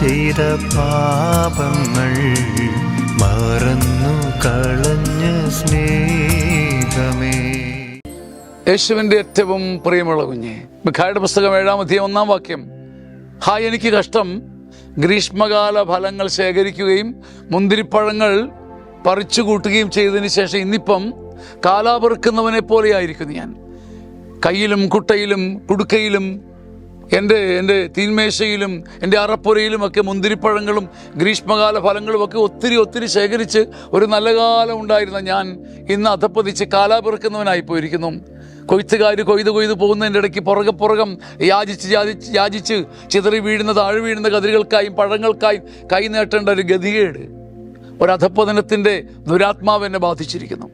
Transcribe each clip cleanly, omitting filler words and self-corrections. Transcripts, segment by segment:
ചെയ്ത പാപങ്ങൾ മറന്നു കളഞ്ഞ സ്നേഹമേ. യേശുവിൻ്റെ ഏറ്റവും പ്രിയമുള്ള കുഞ്ഞെ, മിഖായുടെ പുസ്തകം 7-1 ഹായ്, എനിക്ക് കഷ്ടം. ഗ്രീഷ്മകാല ഫലങ്ങൾ ശേഖരിക്കുകയും മുന്തിരിപ്പഴങ്ങൾ പറിച്ചു കൂട്ടുകയും ചെയ്തതിന് ശേഷം ഇന്നിപ്പം കാലാപെറുക്കുന്നവനെ പോലെയായിരിക്കുന്നു ഞാൻ. കയ്യിലും കുട്ടയിലും കുടുക്കയിലും എൻ്റെ തീന്മേശയിലും എൻ്റെ അറപ്പുരയിലുമൊക്കെ മുന്തിരിപ്പഴങ്ങളും ഗ്രീഷ്മകാല ഫലങ്ങളുമൊക്കെ ഒത്തിരി ശേഖരിച്ച് ഒരു നല്ല കാലം ഉണ്ടായിരുന്ന ഞാൻ ഇന്ന് അധപ്പതിച്ച് കാലാപെറുക്കുന്നവനായി പോയിരിക്കുന്നു. കൊയ്ത്തുകാർ കൊയ്ത് പോകുന്നതിൻ്റെ ഇടയ്ക്ക് പുറകം യാചിച്ച് ചിതറി വീഴുന്ന താഴെ വീഴുന്ന കതിരുകൾക്കായും പഴങ്ങൾക്കായും കൈ നീട്ടേണ്ട ഒരു ഗതികേട്, ഒരധപ്പതനത്തിൻ്റെ ദുരാത്മാവ് എന്നെ ബാധിച്ചിരിക്കുന്നു.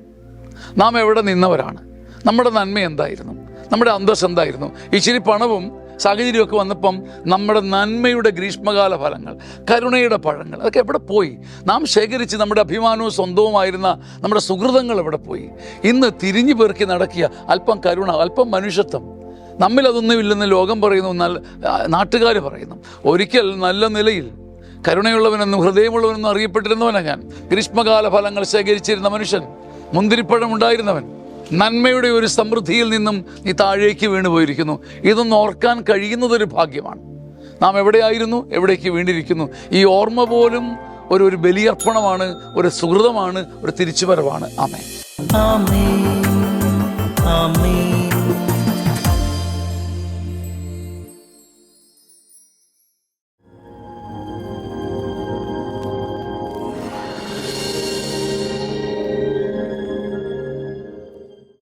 നാം എവിടെ നിന്നവരാണ്? നമ്മുടെ നന്മ എന്തായിരുന്നു? നമ്മുടെ അന്തസ് എന്തായിരുന്നു? ഇച്ചിരി പണവും സാഹചര്യമൊക്കെ വന്നപ്പം നമ്മുടെ നന്മയുടെ ഗ്രീഷ്മകാല ഫലങ്ങൾ, കരുണയുടെ പഴങ്ങൾ അതൊക്കെ എവിടെ പോയി? നാം ശേഖരിച്ച് നമ്മുടെ അഭിമാനവും സ്വന്തവുമായിരുന്ന നമ്മുടെ സുഹൃതങ്ങൾ എവിടെ പോയി? ഇന്ന് തിരിഞ്ഞു പെറുക്കി നടക്കിയ അല്പം കരുണ, അല്പം മനുഷ്യത്വം നമ്മിലതൊന്നുമില്ലെന്ന് ലോകം പറയുന്നു, നാട്ടുകാർ പറയുന്നു. ഒരിക്കൽ നല്ല നിലയിൽ കരുണയുള്ളവനെന്നും ഹൃദയമുള്ളവനെന്നും അറിയപ്പെട്ടിരുന്നവനാണ് ഞാൻ. ഗ്രീഷ്മകാല ഫലങ്ങൾ ശേഖരിച്ചിരുന്ന മനുഷ്യൻ, മുന്തിരിപ്പഴം ഉണ്ടായിരുന്നവൻ. നന്മയുടെ ഒരു സമൃദ്ധിയിൽ നിന്നും നീ താഴേക്ക് വീണു പോയിരിക്കുന്നു. ഇതൊന്ന് ഓർക്കാൻ കഴിയുന്നതൊരു ഭാഗ്യമാണ്. നാം എവിടെയായിരുന്നു, എവിടേക്ക് വീണ്ടിരിക്കുന്നു? ഈ ഓർമ്മ പോലും ഒരു ബലിയർപ്പണമാണ്, ഒരു സുഹൃതമാണ്, ഒരു തിരിച്ചുവരവാണ്. ആമേൻ. ആമേൻ. ആമേൻ.